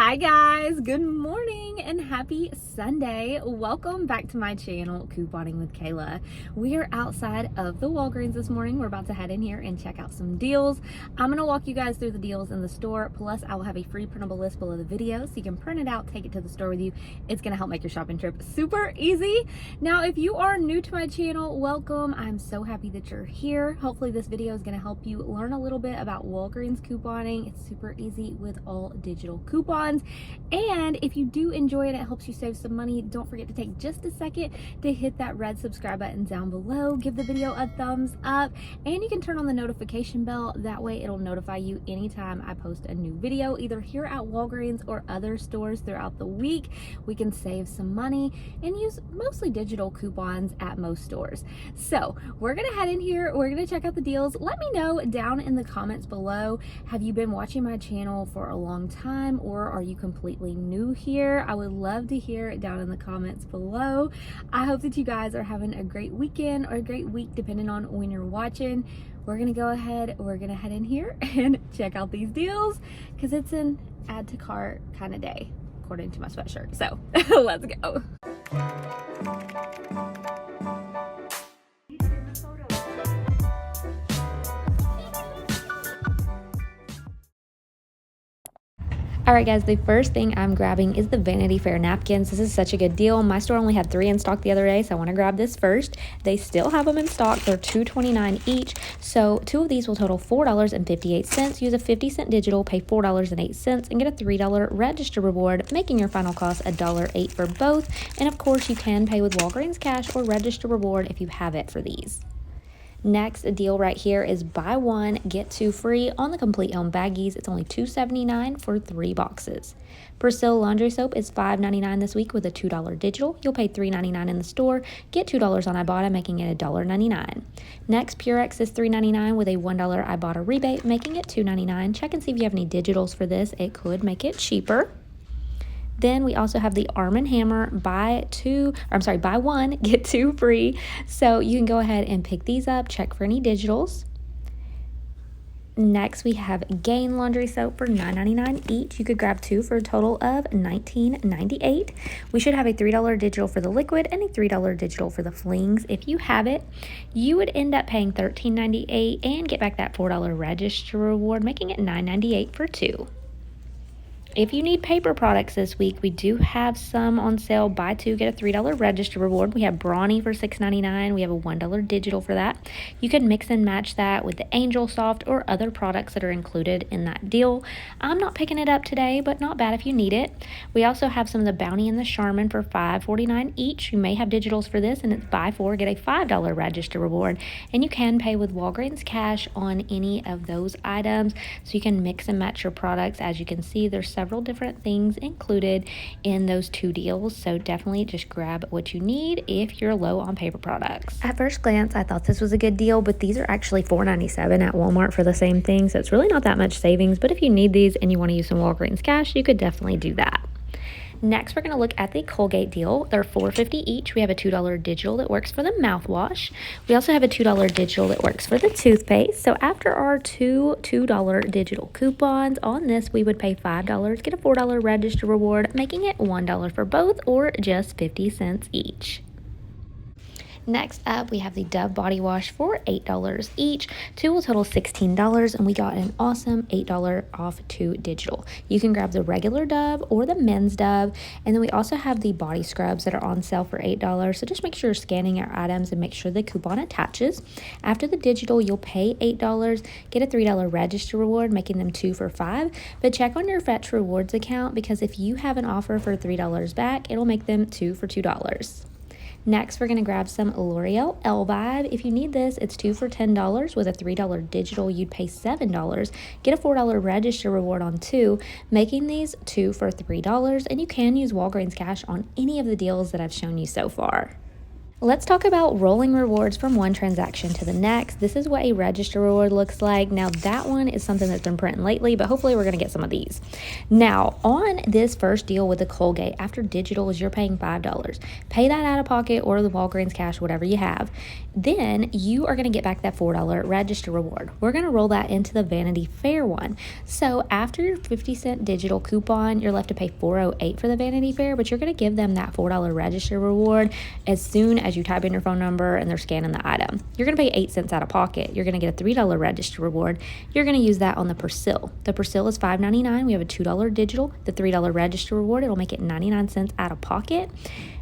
Hi guys, good morning and happy Sunday. Welcome back to my channel, Couponing with Kayla. We are outside of the Walgreens this morning. We're about to head in here and check out some deals. I'm gonna walk you guys through the deals in the store, plus I will have a free printable list below the video so you can print it out, take it to the store with you. It's gonna help make your shopping trip super easy. Now, if you are new to my channel, welcome. I'm so happy that you're here. Hopefully this video is gonna help you learn a little bit about Walgreens couponing. It's super easy with all digital coupons. And if you do enjoy it, it helps you save some money. Don't forget to take just a second to hit that red subscribe button down below. Give the video a thumbs up, and you can turn on the notification bell. That way it'll notify you anytime I post a new video, either here at Walgreens or other stores throughout the week. We can save some money and use mostly digital coupons at most stores. So we're gonna head in here. We're gonna check out the deals. Let me know down in the comments below, have you been watching my channel for a long time, or are you completely new here? I would love to hear it down in the comments below. I hope that you guys are having a great weekend or a great week depending on when you're watching. We're gonna go ahead, we're gonna head in here and check out these deals because it's an add to cart kind of day according to my sweatshirt. So let's go. Alright guys, the first thing I'm grabbing is the Vanity Fair napkins. This is such a good deal. My store only had 3 in stock the other day, so I want to grab this first. They still have them in stock. They're $2.29 each, so 2 of these will total $4.58. Use a 50-cent digital, pay $4.08, and get a $3 register reward, making your final cost $1.08 for both. And of course, you can pay with Walgreens cash or register reward if you have it for these. Next, a deal right here is buy one, get 2 free on the Complete Home baggies. It's only $2.79 for 3 boxes. Persil laundry soap is $5.99 this week with a $2 digital. You'll pay $3.99 in the store, get $2 on Ibotta, making it $1.99. Next, Purex is $3.99 with a $1 Ibotta rebate, making it $2.99. Check and see if you have any digitals for this. It could make it cheaper. Then we also have the Arm & Hammer buy one, get 2 free. So you can go ahead and pick these up, check for any digitals. Next, we have Gain laundry soap for $9.99 each. You could grab 2 for a total of $19.98. We should have a $3 digital for the liquid and a $3 digital for the flings. If you have it, you would end up paying $13.98 and get back that $4 register reward, making it $9.98 for 2. If you need paper products this week, we do have some on sale. Buy 2, get a $3 register reward. We have Brawny for $6.99. We have a $1 digital for that. You can mix and match that with the Angel Soft or other products that are included in that deal. I'm not picking it up today, but not bad if you need it. We also have some of the Bounty and the Charmin for $5.49 each. You may have digitals for this, and it's buy 4, get a $5 register reward. And you can pay with Walgreens cash on any of those items, so you can mix and match your products. As you can see, there's several different things included in those 2 deals, so definitely just grab what you need if you're low on paper products. At first glance, I thought this was a good deal, but these are actually $4.97 at Walmart for the same thing, so it's really not that much savings. But if you need these and you want to use some Walgreens cash, you could definitely do that. Next, we're going to look at the Colgate deal. They're $4.50 each. We have a $2 digital that works for the mouthwash. We also have a $2 digital that works for the toothpaste. So after our two $2 digital coupons on this, we would pay $5, get a $4 register reward, making it $1 for both, or just 50 cents each. Next up, we have the Dove body wash for $8 each. 2 will total $16, and we got an awesome $8 off 2 digital. You can grab the regular Dove or the men's Dove, and then we also have the body scrubs that are on sale for $8. So just make sure you're scanning your items and make sure the coupon attaches. After the digital, you'll pay $8, get a $3 register reward, making them 2 for $5. But check on your Fetch Rewards account, because if you have an offer for $3 back, it'll make them 2 for $2. Next, we're going to grab some L'Oreal Vibe. If you need this, it's 2 for $10. With a $3 digital, you'd pay $7. Get a $4 register reward on 2, making these 2 for $3. And you can use Walgreens cash on any of the deals that I've shown you so far. Let's talk about rolling rewards from one transaction to the next. This is what a register reward looks like. Now, that one is something that's been printing lately, but hopefully we're going to get some of these. Now, on this first deal with the Colgate, after digital is you're paying $5. Pay that out of pocket or the Walgreens cash, whatever you have. Then you are going to get back that $4 register reward. We're going to roll that into the Vanity Fair one. So after your 50-cent digital coupon, you're left to pay $4.08 for the Vanity Fair, but you're going to give them that $4 register reward as soon as you type in your phone number and they're scanning the item. You're going to pay 8 cents out of pocket. You're going to get a $3 register reward. You're going to use that on the Persil. The Persil is $5.99. We have a $2 digital. The $3 register reward, it'll make it 99 cents out of pocket.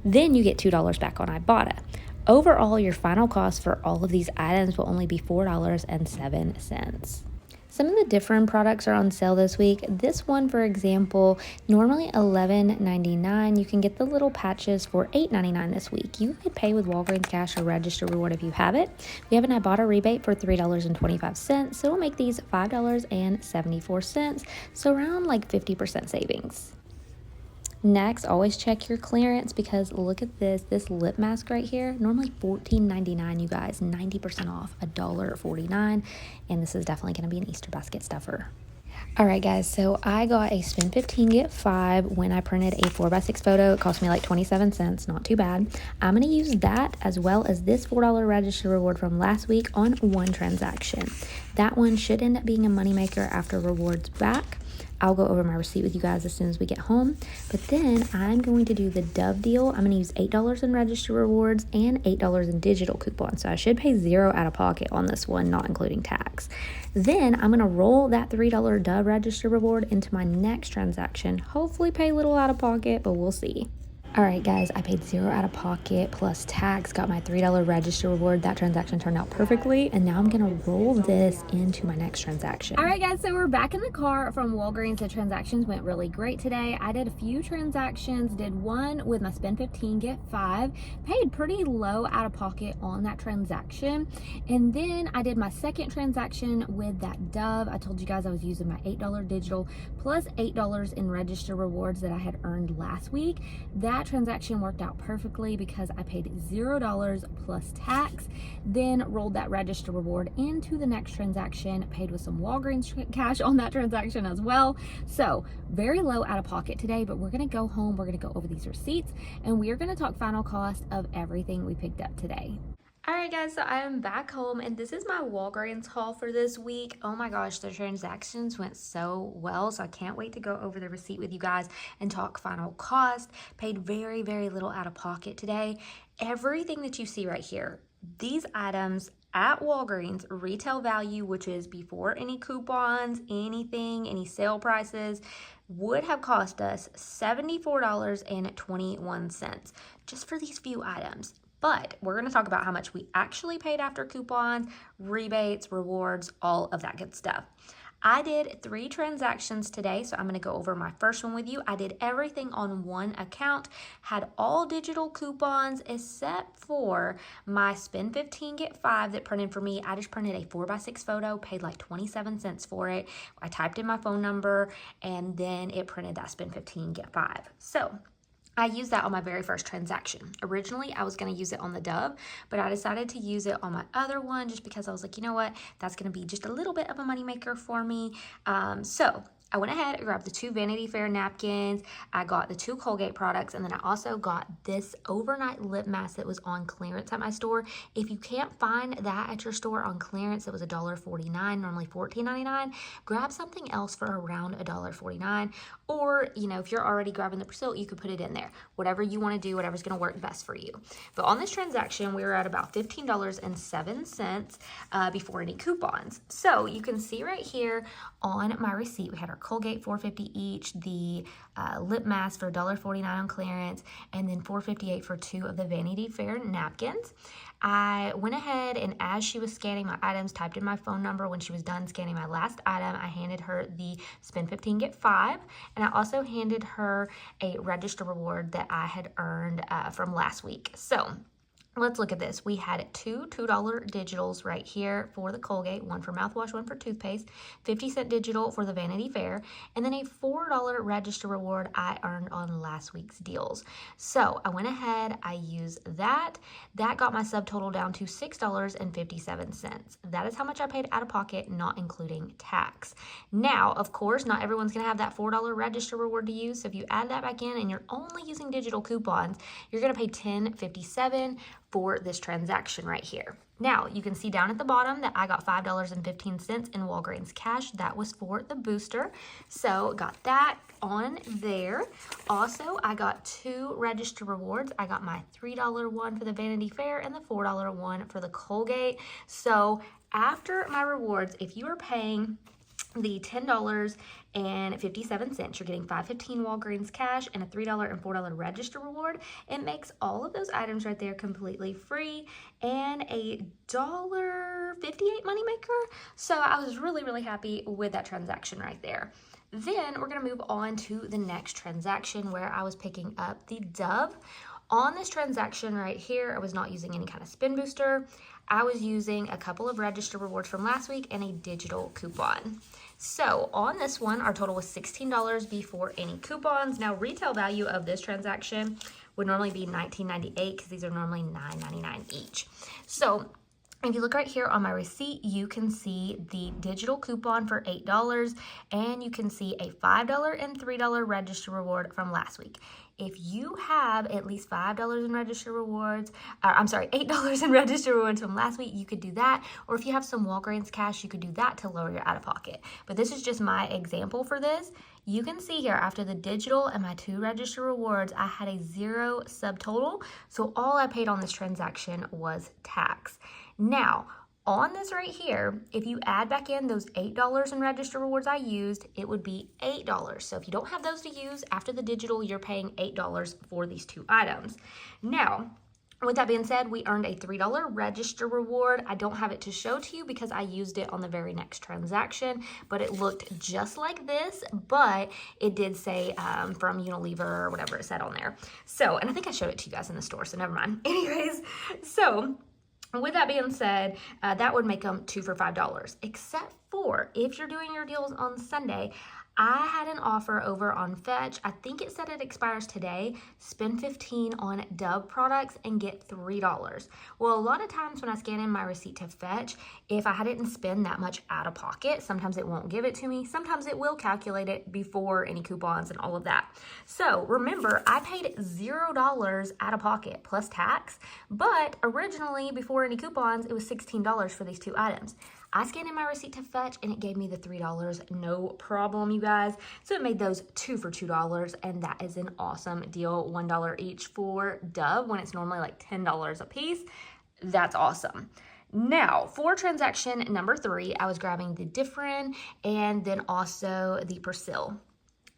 Then you get $2 back on Ibotta. Overall, your final cost for all of these items will only be $4.07. Some of the different products are on sale this week. This one, for example, normally $11.99. You can get the little patches for $8.99 this week. You could pay with Walgreens cash or register reward if you have it. We have an Ibotta rebate for $3.25, so it'll make these $5.74, so around like 50% savings. Next, always check your clearance because look at this lip mask right here, normally $14.99, you guys, 90% off, $1.49, and this is definitely going to be an Easter basket stuffer. All right, guys, so I got a spend 15, get 5 when I printed a 4x6 photo. It cost me like 27 cents, not too bad. I'm going to use that as well as this $4 register reward from last week on one transaction. That one should end up being a moneymaker after rewards back. I'll go over my receipt with you guys as soon as we get home. But then I'm going to do the Dove deal. I'm going to use $8 in register rewards and $8 in digital coupons. So I should pay $0 out of pocket on this one, not including tax. Then I'm going to roll that $3 Dove register reward into my next transaction. Hopefully pay a little out of pocket, but we'll see. All right, guys, I paid $0 out of pocket plus tax, got my $3 register reward. That transaction turned out perfectly, and now I'm gonna roll this into my next transaction. All right, guys, so we're back in the car from Walgreens. The transactions went really great today. I did a few transactions, did one with my spend 15, get 5, paid pretty low out of pocket on that transaction, and then I did my second transaction with that Dove. I told you guys I was using my $8 digital plus $8 in register rewards that I had earned last week. That transaction worked out perfectly because I paid $0 plus tax, then rolled that register reward into the next transaction, paid with some Walgreens cash on that transaction as well. So very low out of pocket today, but we're gonna go home, we're gonna go over these receipts, and we're gonna talk final cost of everything we picked up today. All right, guys, so I am back home, and this is my Walgreens haul for this week. Oh my gosh, the transactions went so well, so I can't wait to go over the receipt with you guys and talk final cost. Paid very, very little out of pocket today. Everything that you see right here, these items at Walgreens, retail value, which is before any coupons, anything, any sale prices, would have cost us $74.21 just for these few items. But we're going to talk about how much we actually paid after coupons, rebates, rewards, all of that good stuff. I did 3 transactions today, so I'm going to go over my first one with you. I did everything on one account, had all digital coupons except for my spend 15, get 5 that printed for me. I just printed a 4x6 photo, paid like 27 cents for it. I typed in my phone number, and then it printed that spend 15, get 5. So I used that on my very first transaction. Originally, I was going to use it on the Dove, but I decided to use it on my other one just because I was like, you know what, that's going to be just a little bit of a moneymaker for me. So I went ahead and grabbed the 2 Vanity Fair napkins. I got the 2 Colgate products, and then I also got this overnight lip mask that was on clearance at my store. If you can't find that at your store on clearance, it was $1.49, normally $14.99. Grab something else for around $1.49, or, you know, if you're already grabbing the Persil, you could put it in there. Whatever you want to do, whatever's going to work best for you. But on this transaction, we were at about $15.07 before any coupons. So you can see right here on my receipt, we had our Colgate $4.50 each, the lip mask for $1.49 on clearance, and then $4.58 for 2 of the Vanity Fair napkins. I went ahead and as she was scanning my items, typed in my phone number. When she was done scanning my last item, I handed her the spend 15, get 5, and I also handed her a register reward that I had earned from last week. So let's look at this. We had two $2 digitals right here for the Colgate, one for mouthwash, one for toothpaste, 50-cent digital for the Vanity Fair, and then a $4 register reward I earned on last week's deals. So I went ahead, I used that. That got my subtotal down to $6.57. That is how much I paid out of pocket, not including tax. Now, of course, not everyone's going to have that $4 register reward to use. So if you add that back in and you're only using digital coupons, you're going to pay $10.57 for this transaction right here. Now, you can see down at the bottom that I got $5.15 in Walgreens cash. That was for the booster. So got that on there. Also, I got 2 register rewards. I got my $3 one for the Vanity Fair and the $4 one for the Colgate. So after my rewards, if you are paying the $10.57, you're getting $5.15 Walgreens cash and a $3 and $4 register reward. It makes all of those items right there completely free and a $1.58 moneymaker. So I was really happy with that transaction right there. Then we're going to move on to the next transaction where I was picking up the Dove. On this transaction right here, I was not using any kind of spin booster. I was using a couple of register rewards from last week and a digital coupon. So on this one, our total was $16 before any coupons. Now, retail value of this transaction would normally be $19.98 because these are normally $9.99 each. So if you look right here on my receipt, you can see the digital coupon for $8 and you can see a $5 and $3 register reward from last week. If you have at least $5 in register rewards, $8 in register rewards from last week, you could do that. Or if you have some Walgreens cash, you could do that to lower your out-of-pocket. But this is just my example for this. You can see here after the digital and my 2 register rewards, I had a 0 subtotal. So all I paid on this transaction was tax. Now, on this right here, if you add back in those $8 in register rewards I used, it would be $8. So if you don't have those to use after the digital, you're paying $8 for these 2 items. Now, with that being said, we earned a $3 register reward. I don't have it to show to you because I used it on the very next transaction, but it looked just like this, but it did say from Unilever or whatever it said on there. So, and I think I showed it to you guys in the store, so never mind. Anyways, so with that being said, that would make them 2 for $5, except for if you're doing your deals on Sunday. I had an offer over on Fetch. I think it said it expires today. Spend $15 on Dove products and get $3. Well, a lot of times when I scan in my receipt to Fetch, if I didn't spend that much out of pocket, sometimes it won't give it to me. Sometimes it will calculate it before any coupons and all of that. So remember, I paid $0 out of pocket plus tax, but originally before any coupons, it was $16 for these 2 items. I scanned in my receipt to Fetch and it gave me the $3, no problem, you guys. So it made those 2 for $2, and that is an awesome deal. $1 each for Dove when it's normally like $10 a piece. That's awesome. Now, for transaction number 3, I was grabbing the Differin and then also the Persil.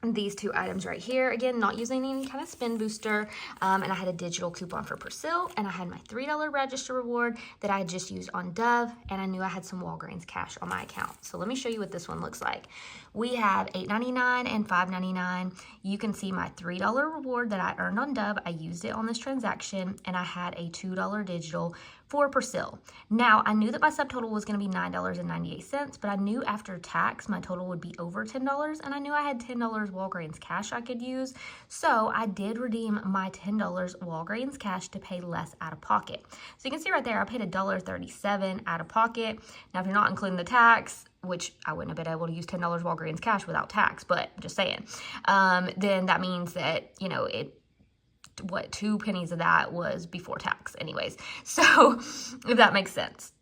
These 2 items right here, again, not using any kind of spin booster, and I had a digital coupon for Persil, and I had my $3 register reward that I had just used on Dove, and I knew I had some Walgreens cash on my account. So let me show you what this one looks like. We have $8.99 and $5.99. You can see my $3 reward that I earned on Dove. I used it on this transaction, and I had a $2 digital for Persil. Now, I knew that my subtotal was going to be $9.98, but I knew after tax my total would be over $10, and I knew I had $10 Walgreens cash I could use. So I did redeem my $10 Walgreens cash to pay less out of pocket. So you can see right there, I paid $1.37 out of pocket. Now, if you're not including the tax, which I wouldn't have been able to use $10 Walgreens cash without tax, but just saying, then that means that, you know, 2 pennies of that was before tax anyways. So if that makes sense.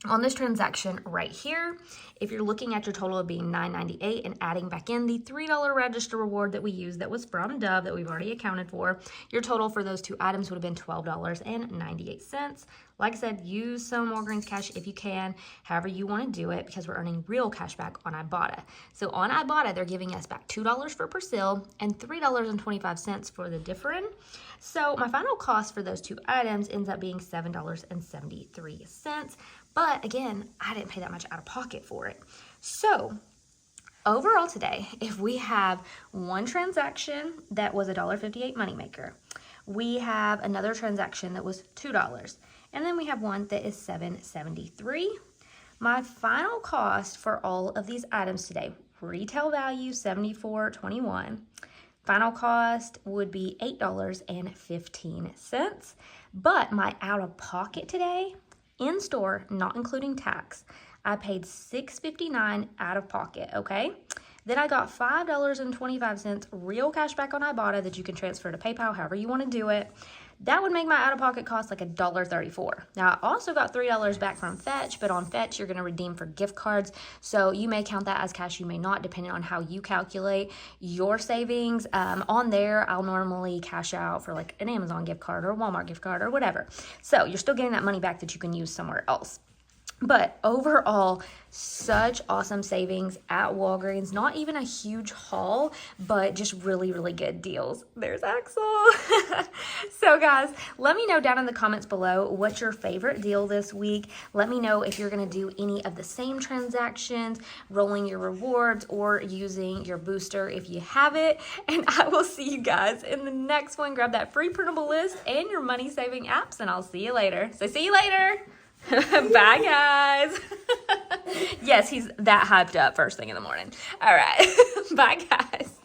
On this transaction right here, if you're looking at your total of being $9.98 and adding back in the $3 register reward that we used that was from Dove that we've already accounted for, your total for those 2 items would have been $12.98. Like I said, use some Walgreens cash if you can, however you want to do it, because we're earning real cash back on Ibotta. So on Ibotta, they're giving us back $2 for Persil and $3.25 for the Differin. So my final cost for those 2 items ends up being $7.73. But again, I didn't pay that much out of pocket for it. So overall today, if we have one transaction that was a $1.58 moneymaker, We have another transaction that was $2. And then we have one that is $7.73. My final cost for all of these items today, retail value $74.21. Final cost would be $8.15. But my out-of-pocket today, in store, not including tax, I paid $6.59 out of pocket, okay? Then I got $5.25 real cash back on Ibotta that you can transfer to PayPal, however you want to do it. That would make my out-of-pocket cost like $1.34. Now, I also got $3 back from Fetch, but on Fetch, you're going to redeem for gift cards. So you may count that as cash, you may not, depending on how you calculate your savings. On there, I'll normally cash out for like an Amazon gift card or a Walmart gift card or whatever. So you're still getting that money back that you can use somewhere else. But overall, such awesome savings at Walgreens. Not even a huge haul, but just really, really good deals. There's Axel. So guys, let me know down in the comments below what's your favorite deal this week. Let me know if you're going to do any of the same transactions, rolling your rewards, or using your booster if you have it. And I will see you guys in the next one. Grab that free printable list and your money saving apps, and I'll see you later. So see you later. Bye, guys. Yes, he's that hyped up first thing in the morning. All right. Bye, guys.